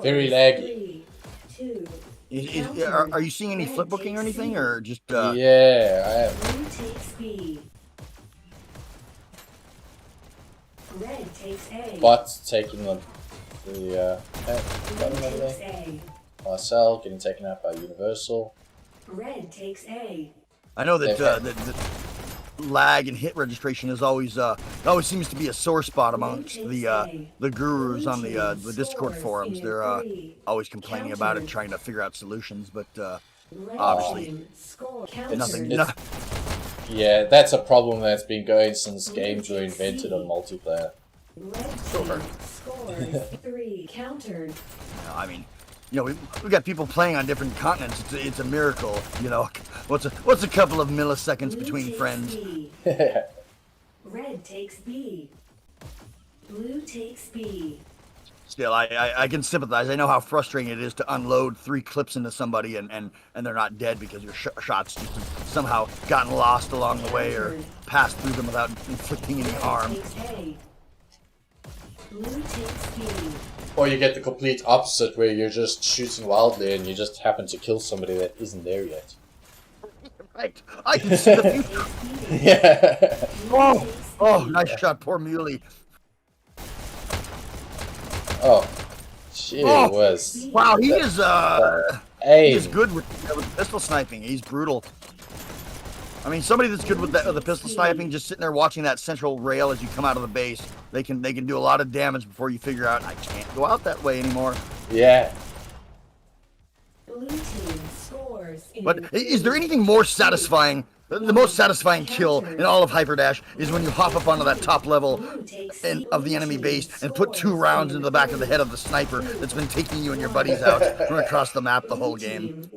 very laggy. 3-2. Are you seeing any flip booking or anything, or just? Yeah, I am. Blue takes B. Red takes A. Bots taking the Blue takes A. Marcel getting taken out by Universal. Red takes A. I know that the lag and hit registration is always always seems to be a sore spot amongst the gurus on the Discord forums. They're always complaining about it, trying to figure out solutions, but obviously nothing. Yeah, that's a problem that's been going since games were invented on multiplayer. Red team scores 3 countered. I mean, you know, we got people playing on different continents. It's a miracle. You know, what's a couple of milliseconds between friends? Red takes B. Blue takes B. Still, I can sympathize. I know how frustrating it is to unload 3 clips into somebody and they're not dead because your shots just have somehow gotten lost along the way or passed through them without inflicting any harm. Blue takes B. Or you get the complete opposite where you're just shooting wildly and you just happen to kill somebody that isn't there yet. Right. I can see the future. Yeah. Oh, nice shot, poor Muley. Oh, gee whiz. Wow, he is good with pistol sniping. He's brutal. I mean, somebody that's good with the pistol sniping, just sitting there watching that central rail as you come out of the base, they can do a lot of damage before you figure out I can't go out that way anymore. Yeah. Blue team scores. But is there anything more satisfying The most satisfying kill in all of Hyperdash is when you hop up onto that top level of the enemy base and put 2 rounds into the back of the head of the sniper that's been taking you and your buddies out from across the map the whole game.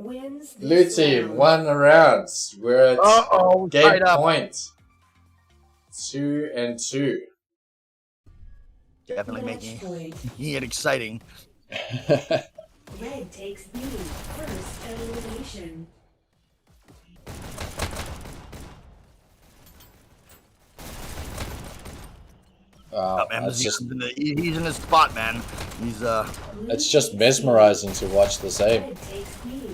Blue team won the rounds. We're at game point. 2-2. Definitely making it exciting. Red takes B. First elimination. He's in his spot, man. It's just mesmerizing to watch this aim.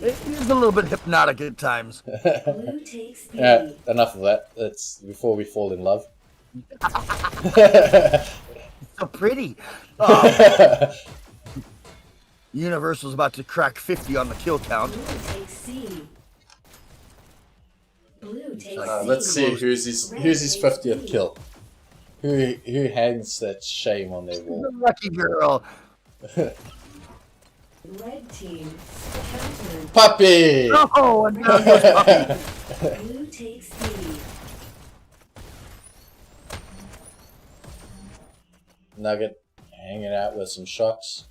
It is a little bit hypnotic at times. Blue takes B. Yeah, enough of that. That's before we fall in love. So pretty. Universal's about to crack 50 on the kill count. Blue takes C. Blue takes C. Let's see who's his 50th kill. Who hangs that shame on their wall? The lucky girl. Red team countered. Puppy! Oh, and down goes Puppy. Blue takes B. Nugget hanging out with some shocks.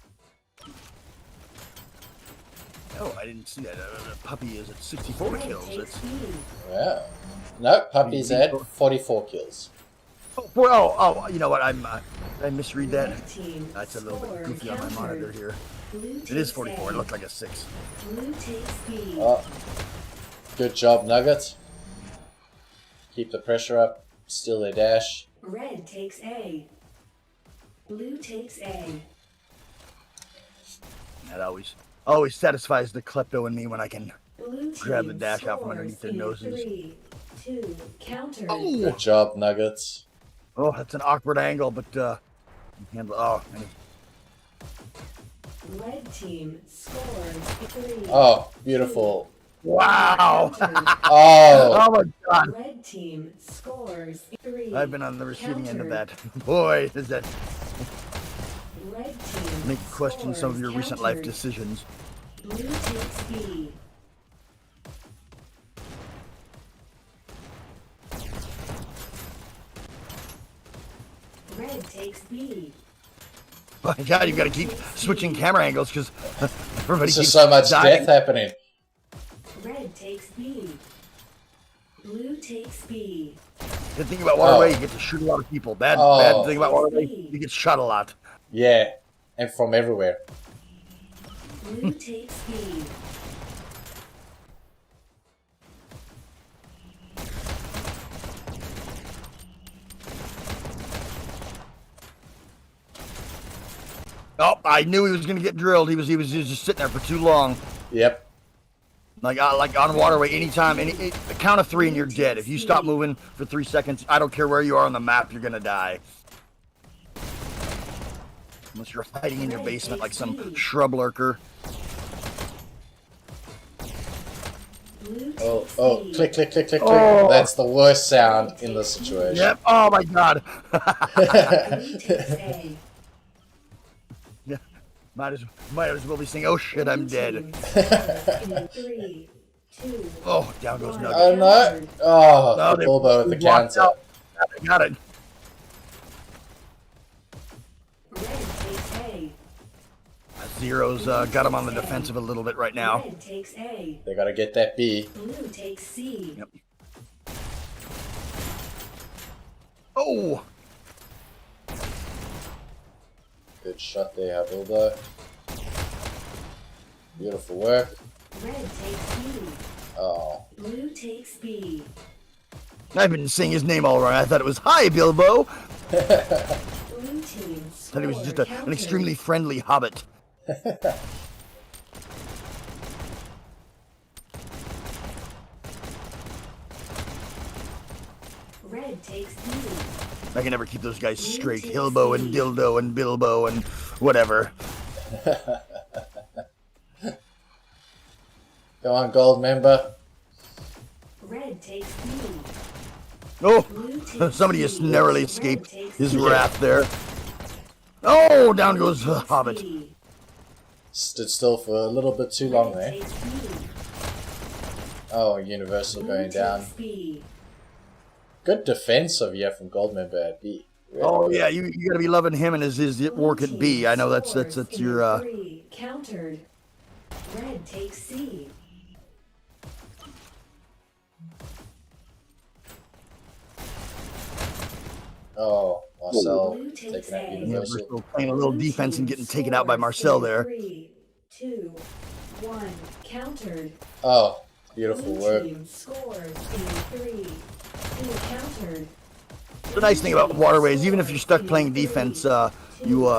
Oh, I didn't see that. Puppy is at 64 kills. It's... Yeah. No, Puppy's at 44 kills. Oh, you know what? I misread that. That's a little bit goofy on my monitor here. It is 44. It looked like a 6. Blue takes B. Oh, good job, Nugget. Keep the pressure up. Steal their dash. Red takes A. Blue takes A. That always satisfies the klepto in me when I can Blue grab the team dash out from scores underneath their in noses. 3, 2, countered. Good job, Nuggets. Oh, that's an awkward angle, but handle. Oh, man. Red team scores 3. Oh, beautiful. Wow! Oh, Oh my God! Red team scores 3. I've been on the receiving end of that. Boy, does that Red team make you question some of your scores recent life countered. decisions. Blue takes B. Red takes B. My God, you've got to keep switching camera angles because everybody there's keeps just so much dying. death happening. Red takes B. Blue takes B. Good thing about Waterway, you get to shoot a lot of people. Bad thing about Waterway, you get shot a lot. Yeah, and from everywhere. Blue takes B. Oh, I knew he was going to get drilled. He was just sitting there for too long. Yep. Like on Waterway, anytime, a count of 3 and you're dead. If you stop moving for 3 seconds, I don't care where you are on the map, you're gonna die. Unless you're hiding in your basement like some shrub lurker. Oh, click, click, click, click, click. That's the worst sound in this situation. Yep. Oh my God. Blue takes A. Yeah. Might as well be saying, "Oh shit, I'm dead." In 3, 2, Oh, down goes Nugget. Oh no! Oh, No, the Bilbo with the blocked counter. out. Got it. Red takes A. Zero's got him on the defensive a little bit right now. Red takes A. They gotta get that B. Blue takes C. Yep. Oh, Good shot there, Bilbo. Beautiful work. Red takes B. Oh, Blue takes B. I've been saying his name all wrong. I thought it was "Hi, Bilbo." Blue team Thought he was just score an extremely friendly hobbit. Red takes B. I can never keep those guys straight. Hilbo and Dildo and Bilbo and whatever. go on, gold member. Red takes B. Oh, Blue takes somebody C. has narrowly Red escaped takes his B. wrath there. Oh, down goes the Takes hobbit. B. Stood still for a little bit too long Red there. takes B. Oh, Universal Blue going down. takes B. Good defense of you from Goldmember at B. Really Oh good. yeah, you got to be loving him and his work at B. I know that's Scores your. in 3. Countered. Red takes C. Oh, Marcel Blue takes taking out A. Universal. Universal playing a little Blue defense and team getting taken out by scores Marcel in there. 3, 2, 1. Countered. Oh, beautiful Blue work. team scores in 3, 2. Countered. The nice thing about Waterways, even if you're stuck playing defense, you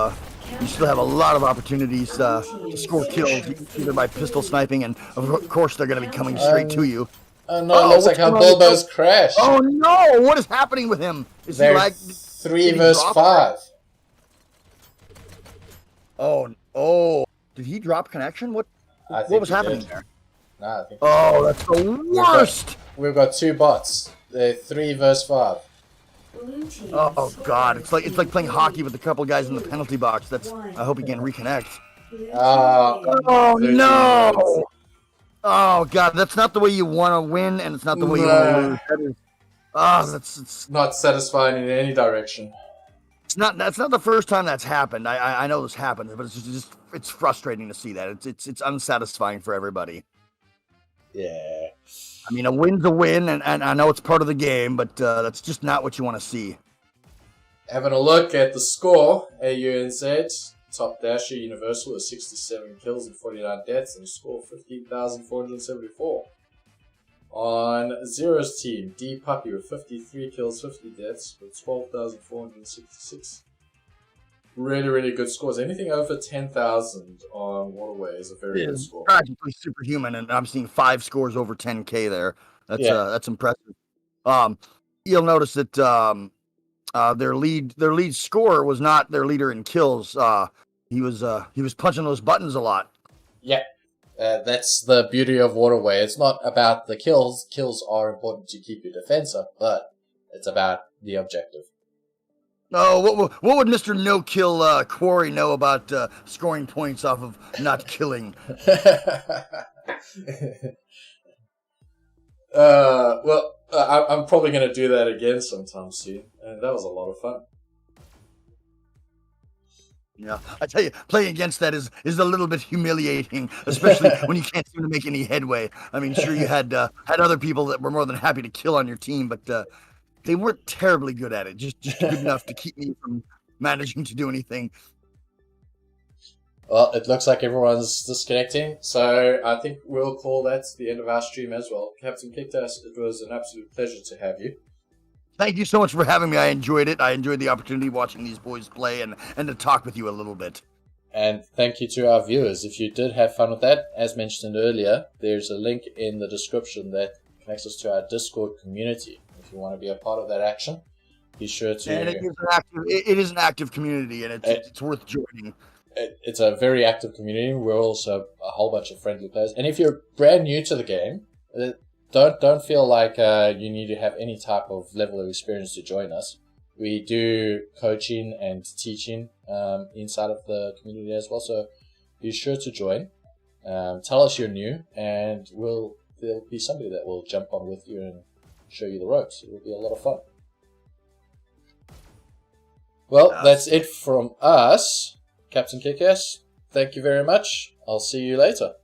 still have a lot of opportunities to score kills, either by pistol sniping, and of course they're going to be coming straight to you. Oh no, it looks like how what's going on? Bilbo's crashed. Oh no! What is happening with him? Is he They're like 3 did he versus drop? 5. Oh! Did he drop connection? What I think was he happening did. there? Nah, I think Oh, that's the worst! we've got 2 bots. They're 3 versus 5. Blue team Oh God! It's like scores playing in hockey with a couple guys in the penalty box. I hope he can reconnect. Blue Ah. team Oh 13 no! votes. Oh God! That's not the way you want to win, and it's not the way you want to lose. That is. It's Not satisfying in any direction. not. That's not the first time that's happened. I know this happens, but it's frustrating to see that. It's unsatisfying for everybody. Yeah. I mean, a win's a win, and I know it's part of the game, but that's just not what you want to see. Having a look at the score, AUNZ, top dasher Universal with 67 kills and 49 deaths and a score of 15,474. On Zero's team, D Puppy with 53 kills, 50 deaths with 12,466. Really, really good scores. Anything over 10,000 on Waterway is a very good score. Practically superhuman, and I'm seeing 5 scores over 10K there. That's impressive. You'll notice that their lead scorer was not their leader in kills. He was punching those buttons a lot. Yeah. That's the beauty of Waterway. It's not about the kills. Kills are important to keep your defense up, but it's about the objective. Oh, what would Mr. No Kill Quarry know about scoring points off of not killing? I'm probably going to do that again sometime soon. And that was a lot of fun. Yeah, I tell you, playing against that is a little bit humiliating, especially when you can't seem to make any headway. I mean, sure, you had other people that were more than happy to kill on your team, but they weren't terribly good at it. Just good enough to keep me from managing to do anything. Well, it looks like everyone's disconnecting, so I think we'll call that the end of our stream as well. Captain Kicktass, it was an absolute pleasure to have you. Thank you so much for having me. I enjoyed it. I enjoyed the opportunity watching these boys play and to talk with you a little bit. And thank you to our viewers. If you did have fun with that, as mentioned earlier, there's a link in the description that connects us to our Discord community. If you want to be a part of that action, be sure to... And it is an active community, and it's worth joining. It's a very active community. We're also a whole bunch of friendly players. And if you're brand new to the game... Don't feel like you need to have any type of level of experience to join us. We do coaching and teaching inside of the community as well, so be sure to join. Tell us you're new, and there'll be somebody that will jump on with you and show you the ropes. It'll be a lot of fun. Well, that's it from us. Captain Kickass, thank you very much. I'll see you later.